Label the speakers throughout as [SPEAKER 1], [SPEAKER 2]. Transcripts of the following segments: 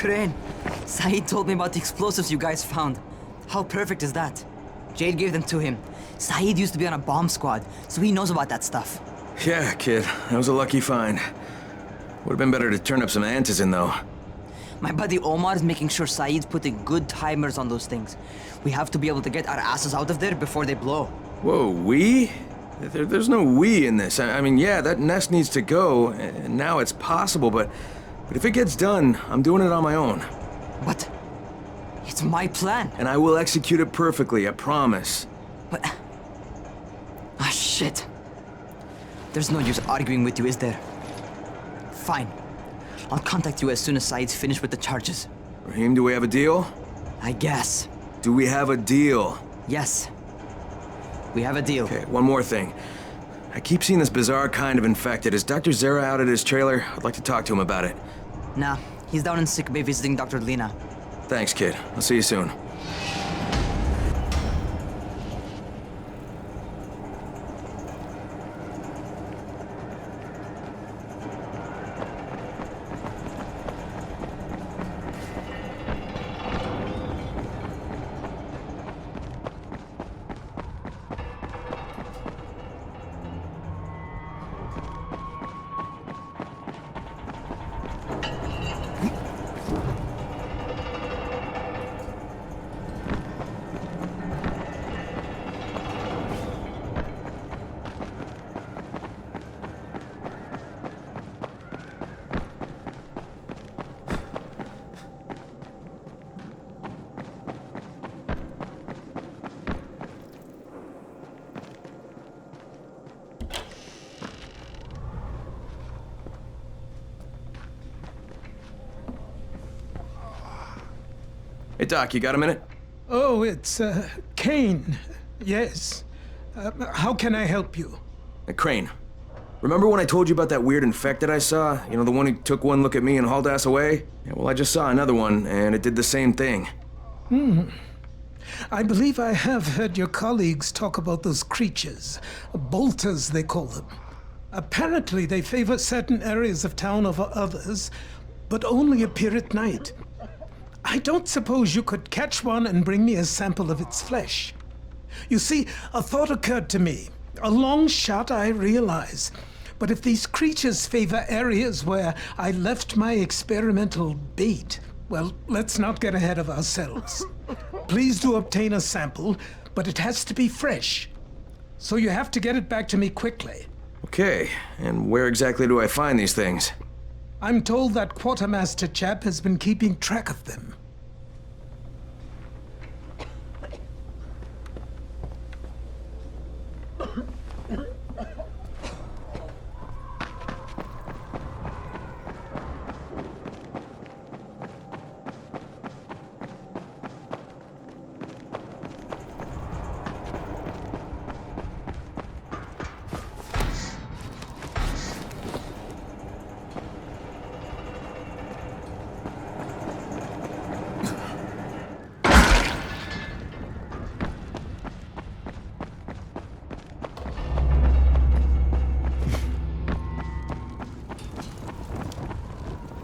[SPEAKER 1] Crane, Saeed told me about the explosives you guys found. How perfect is that? Jade gave them to him. Saeed used to be on a bomb squad, so he knows about that stuff.
[SPEAKER 2] Yeah, kid. That was a lucky find. Would have been better to turn up some antizin, though.
[SPEAKER 1] My buddy Omar is making sure Saeed's putting good timers on those things. We have to be able to get our asses out of there before they blow.
[SPEAKER 2] Whoa, we? There's no we in this. I mean, yeah, that nest needs to go, and now it's possible, but if it gets done, I'm doing it on my own.
[SPEAKER 1] But it's my plan.
[SPEAKER 2] And I will execute it perfectly, I promise.
[SPEAKER 1] But... ah, shit. There's no use arguing with you, is there? Fine. I'll contact you as soon as Saeed's finished with the charges.
[SPEAKER 2] Raheem, do we have a deal?
[SPEAKER 1] I guess.
[SPEAKER 2] Do we have a deal?
[SPEAKER 1] Yes. We have a deal.
[SPEAKER 2] Okay, one more thing. I keep seeing this bizarre kind of infected. Is Dr. Zera out at his trailer? I'd like to talk to him about it.
[SPEAKER 1] Nah, he's down in sick bay visiting Dr. Lena.
[SPEAKER 2] Thanks, kid. I'll see you soon. Hey, Doc, you got a minute?
[SPEAKER 3] Oh, it's, Kane. Yes. How can I help you?
[SPEAKER 2] Hey, Crane. Remember when I told you about that weird infected I saw? You know, the one who took one look at me and hauled ass away? Yeah, well, I just saw another one, and it did the same thing.
[SPEAKER 3] I believe I have heard your colleagues talk about those creatures. Bolters, they call them. Apparently, they favor certain areas of town over others, but only appear at night. I don't suppose you could catch one and bring me a sample of its flesh. You see, a thought occurred to me. A long shot, I realize. But if these creatures favor areas where I left my experimental bait, well, let's not get ahead of ourselves. Please do obtain a sample, but it has to be fresh. So you have to get it back to me quickly.
[SPEAKER 2] Okay, and where exactly do I find these things?
[SPEAKER 3] I'm told that quartermaster chap has been keeping track of them.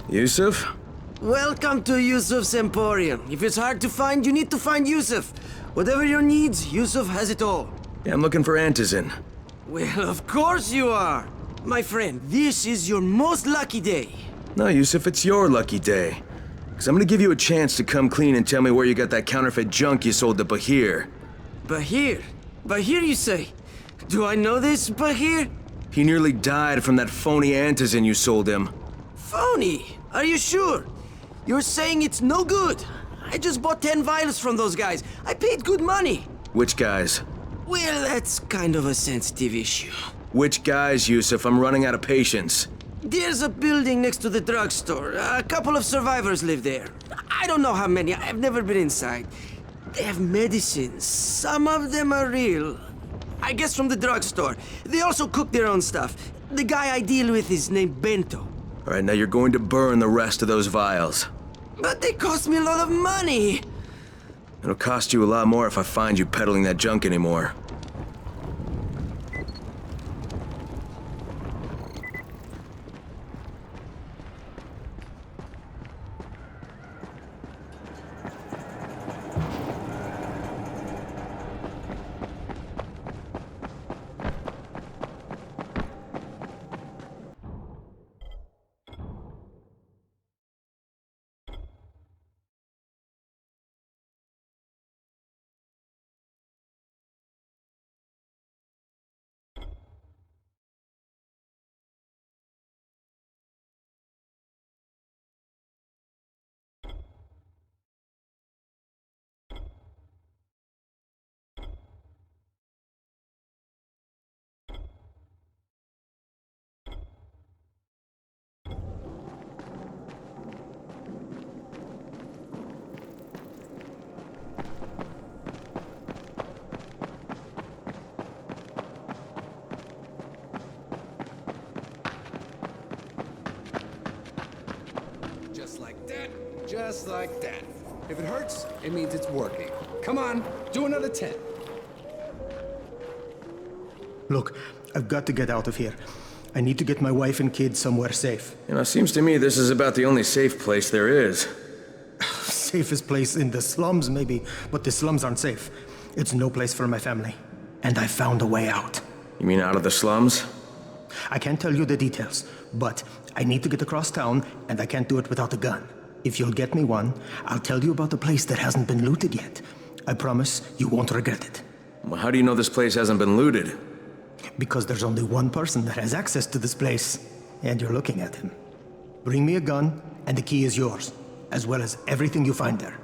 [SPEAKER 2] Yusuf?
[SPEAKER 4] Welcome to Yusuf's Emporium. If it's hard to find, you need to find Yusuf. Whatever your needs, Yusuf has it all.
[SPEAKER 2] Yeah, I'm looking for antizin.
[SPEAKER 4] Well, of course you are. My friend, this is your most lucky day.
[SPEAKER 2] No, Yusuf, it's your lucky day. Because I'm gonna give you a chance to come clean and tell me where you got that counterfeit junk you sold to Bahir.
[SPEAKER 4] Bahir? Bahir, you say? Do I know this Bahir?
[SPEAKER 2] He nearly died from that phony antizin you sold him.
[SPEAKER 4] Phony? Are you sure? You're saying it's no good. I just bought 10 vials from those guys. I paid good money.
[SPEAKER 2] Which guys?
[SPEAKER 4] Well, that's kind of a sensitive issue.
[SPEAKER 2] Which guys, Yusuf? I'm running out of patience.
[SPEAKER 4] There's a building next to the drugstore. A couple of survivors live there. I don't know how many. I've never been inside. They have medicines. Some of them are real. I guess from the drugstore. They also cook their own stuff. The guy I deal with is named Bento.
[SPEAKER 2] All right, now you're going to burn the rest of those vials.
[SPEAKER 4] But they cost me a lot of money.
[SPEAKER 2] It'll cost you a lot more if I find you peddling that junk anymore.
[SPEAKER 5] Just like that. If it hurts, it means it's working. Come on, do another 10.
[SPEAKER 6] Look, I've got to get out of here. I need to get my wife and kids somewhere safe.
[SPEAKER 2] You know, it seems to me this is about the only safe place there is.
[SPEAKER 6] Safest place in the slums, maybe, but the slums aren't safe. It's no place for my family. And I found a way out.
[SPEAKER 2] You mean out of the slums?
[SPEAKER 6] I can't tell you the details, but I need to get across town, and I can't do it without a gun. If you'll get me one, I'll tell you about the place that hasn't been looted yet. I promise you won't regret it.
[SPEAKER 2] Well, how do you know this place hasn't been looted?
[SPEAKER 6] Because there's only one person that has access to this place, and you're looking at him. Bring me a gun, and the key is yours, as well as everything you find there.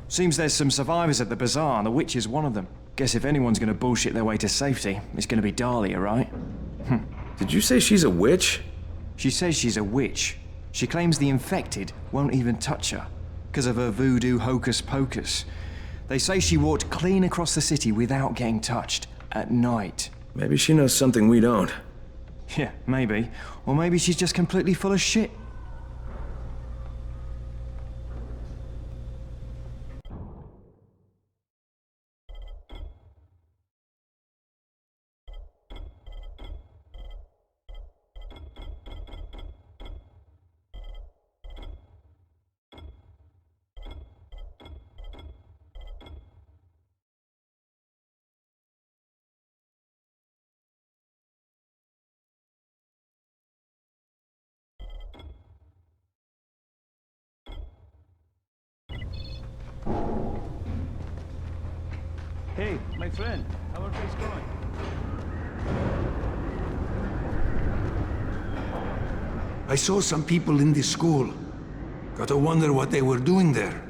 [SPEAKER 7] Seems there's some survivors at the bazaar, and the witch is one of them. Guess if anyone's gonna bullshit their way to safety, it's gonna be Dahlia, right?
[SPEAKER 2] Did you say she's a witch?
[SPEAKER 7] She says she's a witch. She claims the infected won't even touch her, because of her voodoo hocus pocus. They say she walked clean across the city without getting touched, at night.
[SPEAKER 2] Maybe she knows something we don't.
[SPEAKER 7] Yeah, maybe. Or maybe she's just completely full of shit.
[SPEAKER 8] Hey, my friend, how are things going?
[SPEAKER 9] I saw some people in this school. Got to wonder what they were doing there.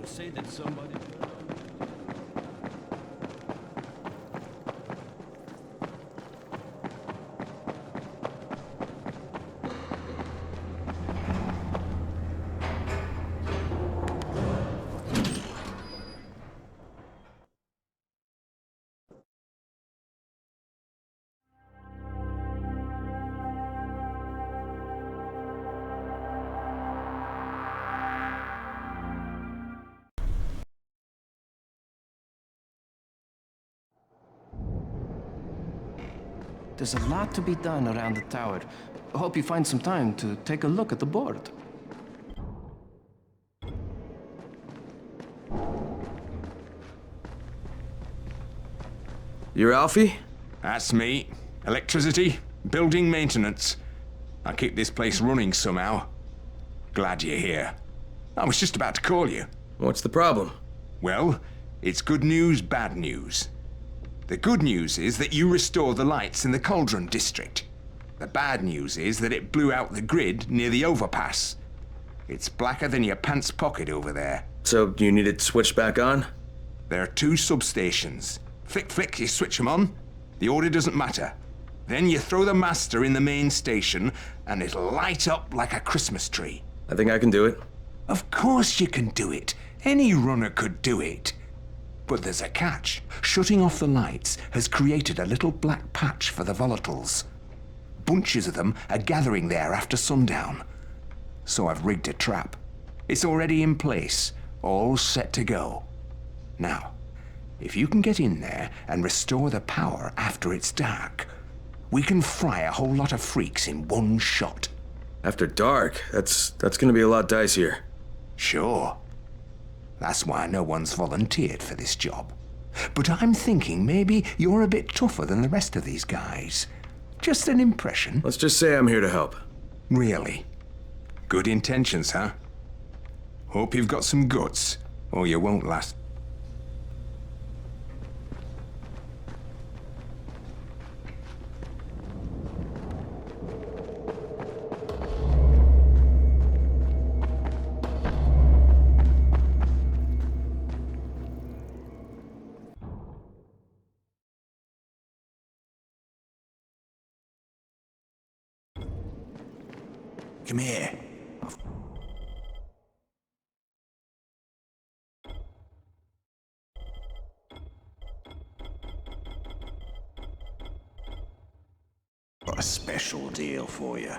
[SPEAKER 8] Say that somebody...
[SPEAKER 7] There's a lot to be done around the tower. I hope you find some time to take a look at the board.
[SPEAKER 2] You're Alfie?
[SPEAKER 5] That's me. Electricity, building maintenance. I keep this place running somehow. Glad you're here. I was just about to call you.
[SPEAKER 2] What's the problem?
[SPEAKER 5] Well, it's good news, bad news. The good news is that you restore the lights in the Cauldron district. The bad news is that it blew out the grid near the overpass. It's blacker than your pants pocket over there.
[SPEAKER 2] So, you need it switched back on?
[SPEAKER 5] There are 2 substations. Flick, you switch them on. The order doesn't matter. Then you throw the master in the main station, and it'll light up like a Christmas tree.
[SPEAKER 2] I think I can do it.
[SPEAKER 5] Of course you can do it. Any runner could do it. But there's a catch. Shutting off the lights has created a little black patch for the volatiles. Bunches of them are gathering there after sundown. So I've rigged a trap. It's already in place, all set to go. Now, if you can get in there and restore the power after it's dark, we can fry a whole lot of freaks in one shot.
[SPEAKER 2] After dark? That's gonna be a lot dicier.
[SPEAKER 5] Sure. That's why no one's volunteered for this job. But I'm thinking maybe you're a bit tougher than the rest of these guys. Just an impression.
[SPEAKER 2] Let's just say I'm here to help.
[SPEAKER 5] Really? Good intentions, huh? Hope you've got some guts, or you won't last. Come here.
[SPEAKER 10] Got a special deal for you.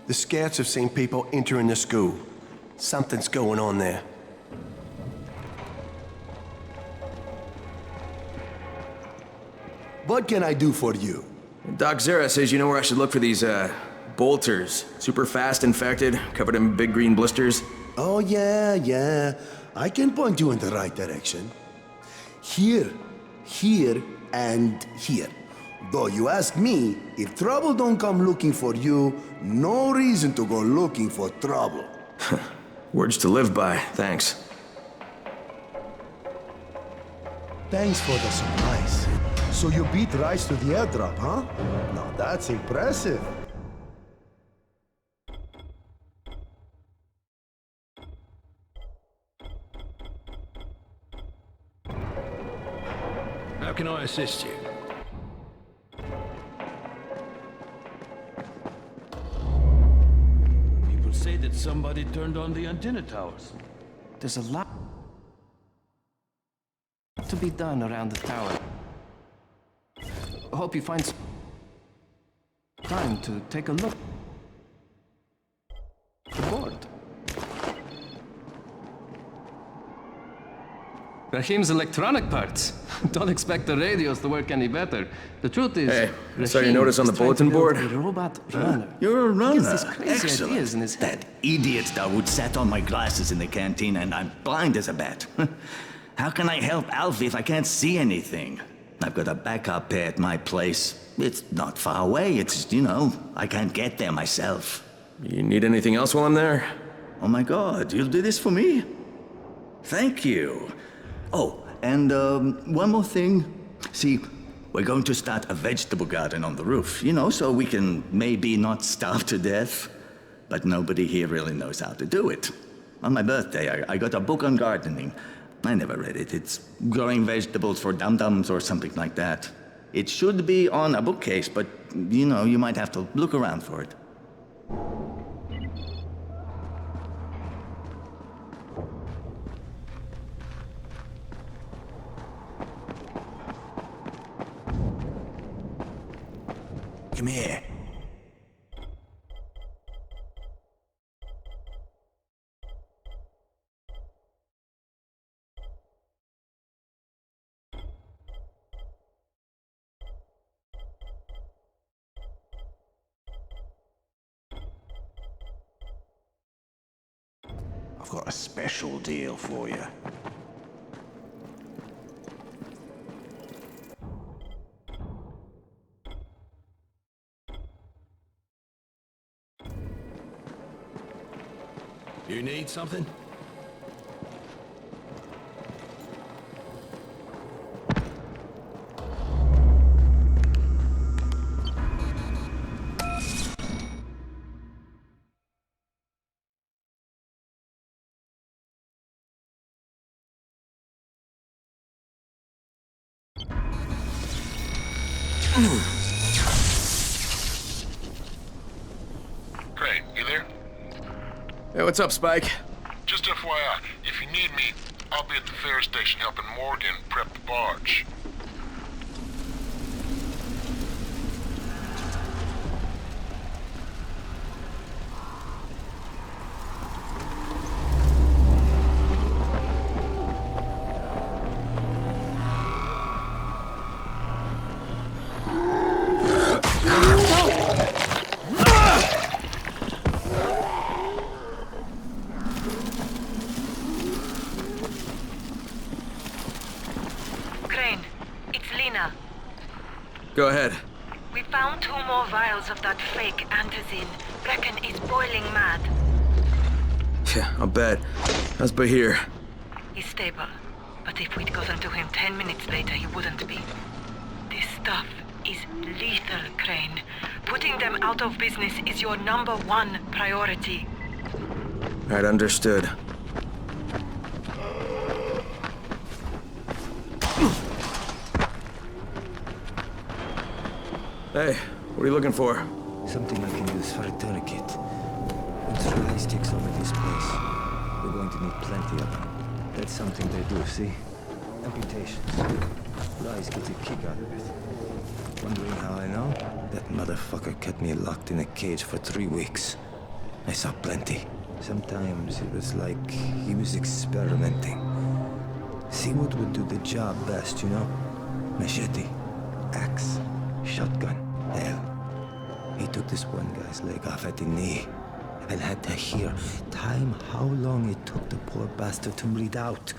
[SPEAKER 11] The scouts have seen people entering the school. Something's going on there. What can I do for you?
[SPEAKER 2] Doc Zara says you know where I should look for these, bolters. Super fast infected, covered in big green blisters.
[SPEAKER 11] Oh, yeah. I can point you in the right direction. Here, and here. Though you ask me, if trouble don't come looking for you, no reason to go looking for trouble.
[SPEAKER 2] Words to live by, thanks.
[SPEAKER 11] Thanks for the surprise. So you beat Rice to the airdrop, huh? Now that's impressive.
[SPEAKER 9] How can I assist you?
[SPEAKER 8] People say that somebody turned on the antenna towers.
[SPEAKER 7] There's a lot to be done around the tower. I hope you find some time to take a look at the board. Rahim's electronic parts. Don't expect the radios to work any better. The truth is,
[SPEAKER 2] Hey, I saw your
[SPEAKER 7] Rahim
[SPEAKER 2] notice on the
[SPEAKER 7] is trying
[SPEAKER 2] bulletin
[SPEAKER 7] to build
[SPEAKER 2] board.
[SPEAKER 7] a robot runner.
[SPEAKER 10] You're a
[SPEAKER 7] He
[SPEAKER 10] runner.
[SPEAKER 7] gets these crazy
[SPEAKER 10] Excellent.
[SPEAKER 7] ideas in his head.
[SPEAKER 10] That idiot Dawood sat on my glasses in the canteen and I'm blind as a bat. How can I help Alfie if I can't see anything? I've got a backup pair at my place. It's not far away. It's, you know, I can't get there myself.
[SPEAKER 2] You need anything else while I'm there?
[SPEAKER 10] Oh my God, you'll do this for me? Thank you. Oh, and one more thing. See, we're going to start a vegetable garden on the roof, you know, so we can maybe not starve to death. But nobody here really knows how to do it. On my birthday, I got a book on gardening. I never read it. It's growing vegetables for dum-dums or something like that. It should be on a bookcase, but, you know, you might have to look around for it.
[SPEAKER 9] Come here.
[SPEAKER 10] I've got a special deal for you.
[SPEAKER 9] You need something?
[SPEAKER 12] Crane, you there?
[SPEAKER 2] Hey, what's up, Spike?
[SPEAKER 12] Just FYI, if you need me, I'll be at the ferry station helping Morgan prep the barge.
[SPEAKER 2] Go ahead.
[SPEAKER 13] We found 2 more vials of that fake antizin. Reckon he's boiling mad.
[SPEAKER 2] Yeah, I'll bet. How's Bahir?
[SPEAKER 13] He's stable. But if we'd gotten to him 10 minutes later, he wouldn't be. This stuff is lethal, Crane. Putting them out of business is your #1 priority.
[SPEAKER 2] Right, understood. Hey, what are you looking for?
[SPEAKER 14] Something I can use for a tourniquet. Once Riley takes over this place, we're going to need plenty of them. That's something they do, see? Amputations. Riley gets a kick out of it. Wondering how I know? That motherfucker kept me locked in a cage for 3 weeks. I saw plenty. Sometimes it was like he was experimenting. See what would do the job best, you know? Machete, axe, shotgun. Hell, he took this one guy's leg off at the knee and had to hear time how long it took the poor bastard to bleed out.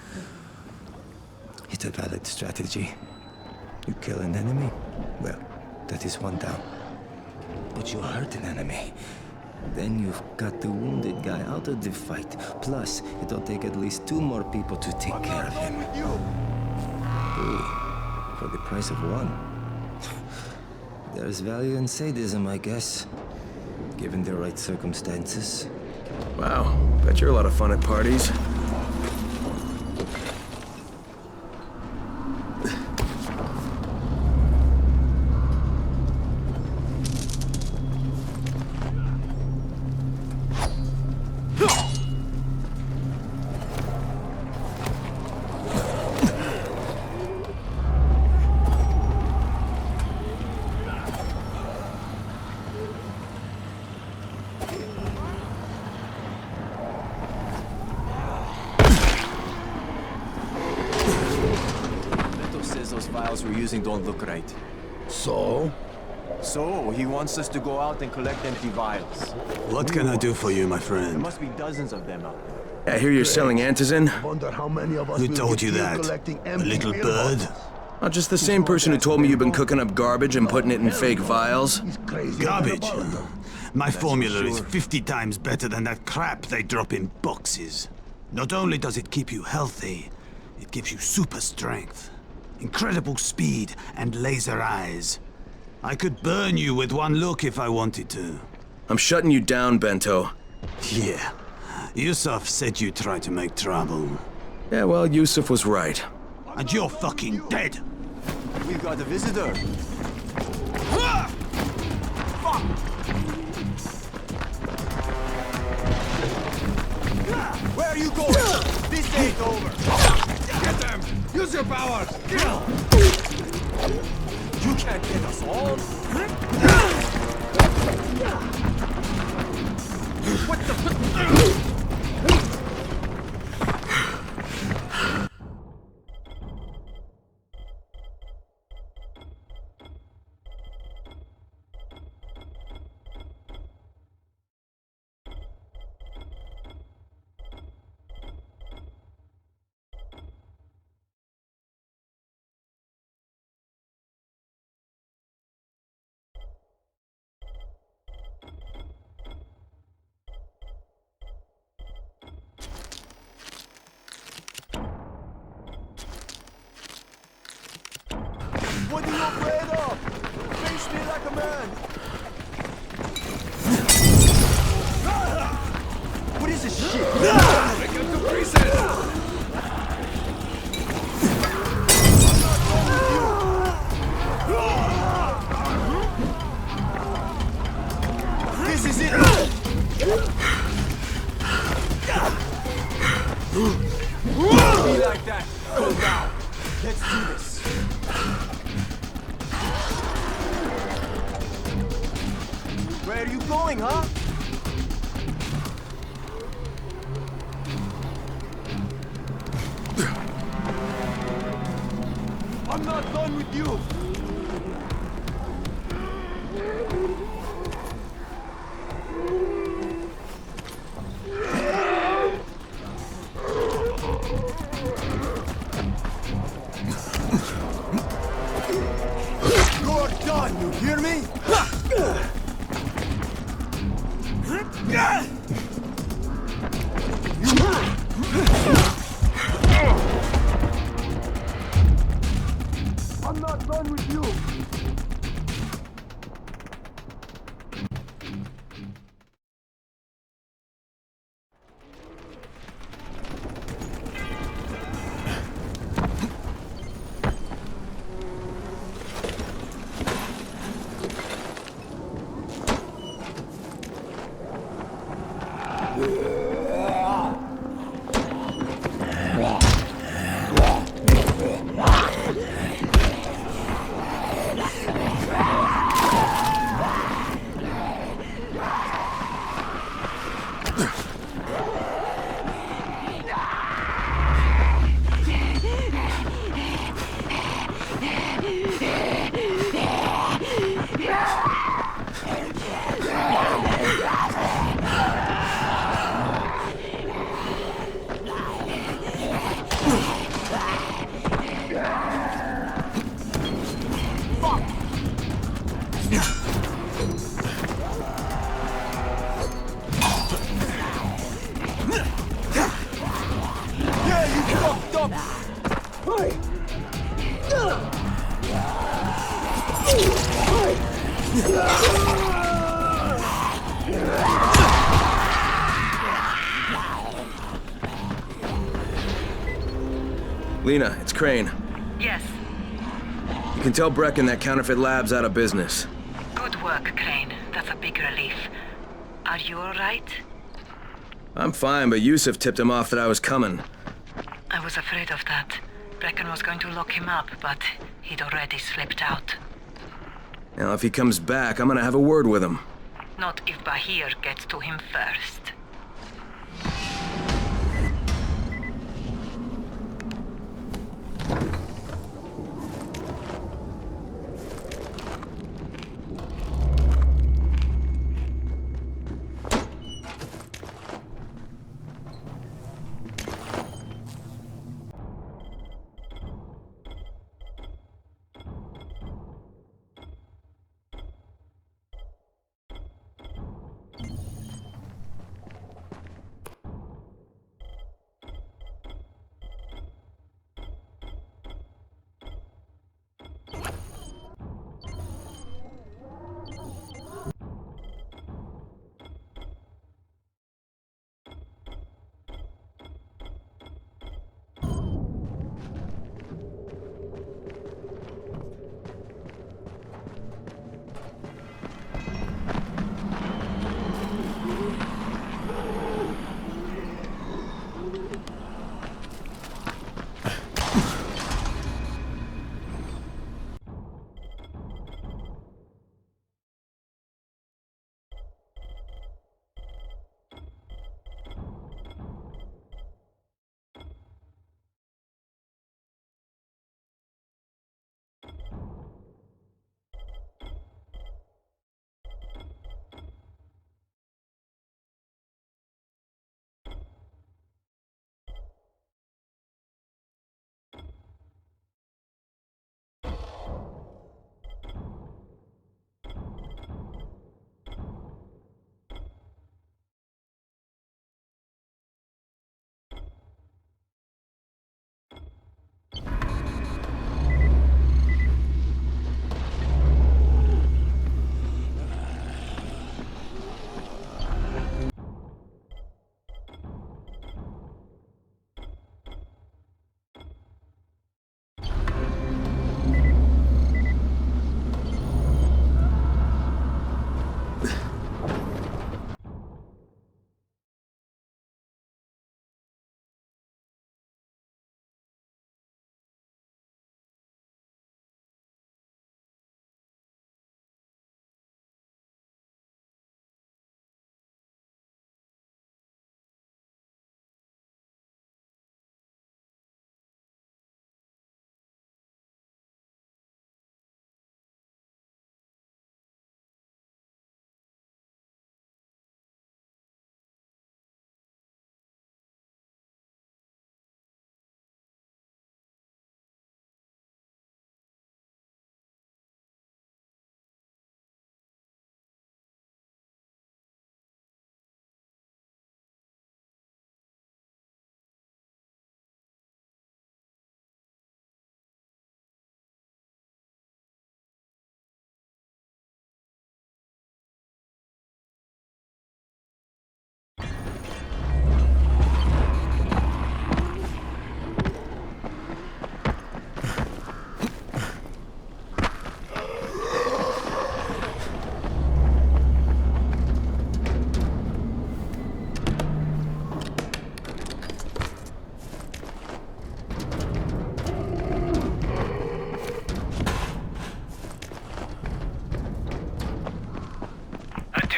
[SPEAKER 14] It's a valid strategy. You kill an enemy, well, that is one down. But you hurt an enemy, then you've got the wounded guy out of the fight. Plus, it'll take at least 2 more people to take care of him. Ooh, for the price of 1. There's value in sadism, I guess, given the right circumstances.
[SPEAKER 2] Wow, bet you're a lot of fun at parties.
[SPEAKER 7] We're using don't look right.
[SPEAKER 9] So?
[SPEAKER 7] So, he wants us to go out and collect empty vials.
[SPEAKER 9] What can I do for you, my
[SPEAKER 7] There
[SPEAKER 9] friend?
[SPEAKER 7] must be dozens of them out there.
[SPEAKER 2] I hear you're selling antizin.
[SPEAKER 11] Wonder how many of us
[SPEAKER 9] Who
[SPEAKER 11] will
[SPEAKER 9] told
[SPEAKER 11] get
[SPEAKER 9] you
[SPEAKER 11] killed
[SPEAKER 9] that?
[SPEAKER 11] collecting
[SPEAKER 9] A
[SPEAKER 11] empty
[SPEAKER 9] little
[SPEAKER 11] beer
[SPEAKER 9] bird?
[SPEAKER 11] bottles.
[SPEAKER 2] Not just the same person who told me you've been cooking up garbage and putting it in fake vials?
[SPEAKER 15] Garbage? My formula is 50 times better than that crap they drop in boxes. Not only does it keep you healthy, it gives you super strength, incredible speed, and laser eyes. I could burn you with one look if I wanted to.
[SPEAKER 2] I'm shutting you down, Bento.
[SPEAKER 15] Yeah. Yusuf said you tried to make trouble.
[SPEAKER 2] Yeah, well, Yusuf was right.
[SPEAKER 15] And you're fucking dead!
[SPEAKER 14] We've got a visitor!
[SPEAKER 15] Fuck!
[SPEAKER 14] Where are you going? This ain't over!
[SPEAKER 15] Get them! Use your powers!
[SPEAKER 14] You can't get us all!
[SPEAKER 15] What the...
[SPEAKER 14] What are you afraid of? Face me like a man! What is this shit?
[SPEAKER 15] Break up to pieces!
[SPEAKER 14] This is it! Be like that! Go down! Let's do this! Where are you going, huh? I'm not done with you! You're done, you hear me? I'm not done with you.
[SPEAKER 2] Lena, it's Crane.
[SPEAKER 13] Yes.
[SPEAKER 2] You can tell Brecken that counterfeit lab's out of business.
[SPEAKER 13] Good work, Crane. That's a big relief. Are you all right?
[SPEAKER 2] I'm fine, but Yusuf tipped him off that I was coming.
[SPEAKER 13] I was afraid of that. Brecken was going to lock him up, but he'd already slipped out.
[SPEAKER 2] Now, if he comes back, I'm gonna have a word with him.
[SPEAKER 13] Not if Bahir gets to him first.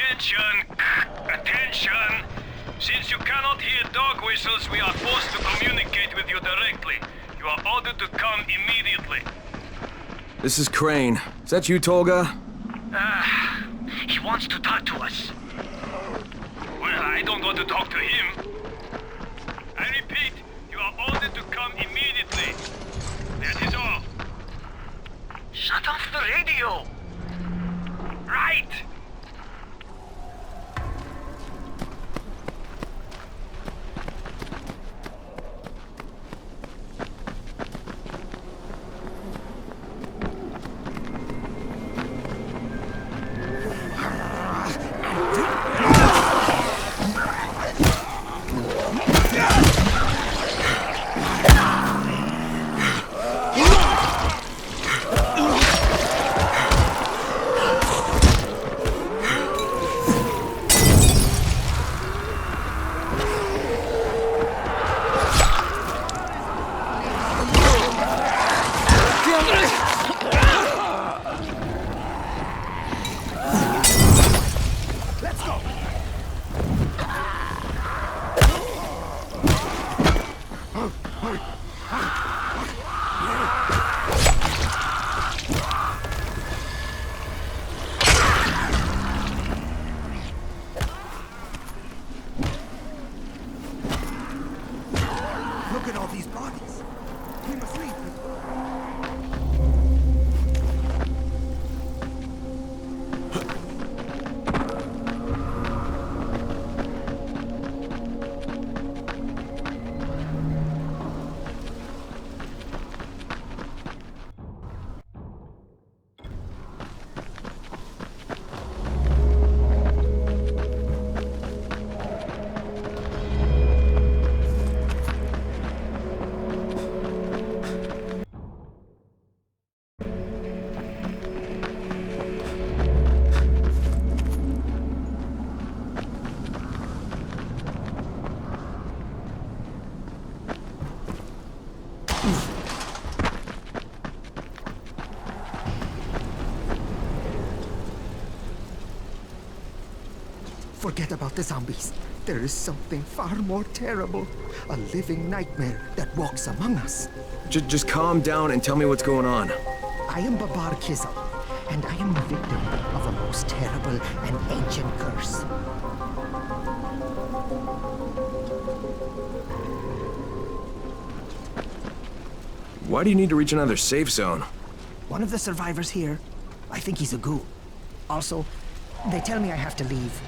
[SPEAKER 8] Attention! Attention! Since you cannot hear dog whistles, we are forced to communicate with you directly. You are ordered to come immediately.
[SPEAKER 2] This is Crane. Is that you, Tolga?
[SPEAKER 8] He wants to talk to us. Well, I don't want to talk to him. I repeat, you are ordered to come immediately. That is all. Shut off the radio! Right!
[SPEAKER 6] Look at all these bodies. We must leave.
[SPEAKER 16] Forget about the zombies. There is something far more terrible. A living nightmare that walks among us.
[SPEAKER 2] Just calm down and tell me what's going on.
[SPEAKER 16] I am Babar Kizal, and I am the victim of a most terrible and ancient curse.
[SPEAKER 2] Why do you need to reach another safe zone?
[SPEAKER 16] One of the survivors here, I think he's a ghoul. Also, they tell me I have to leave.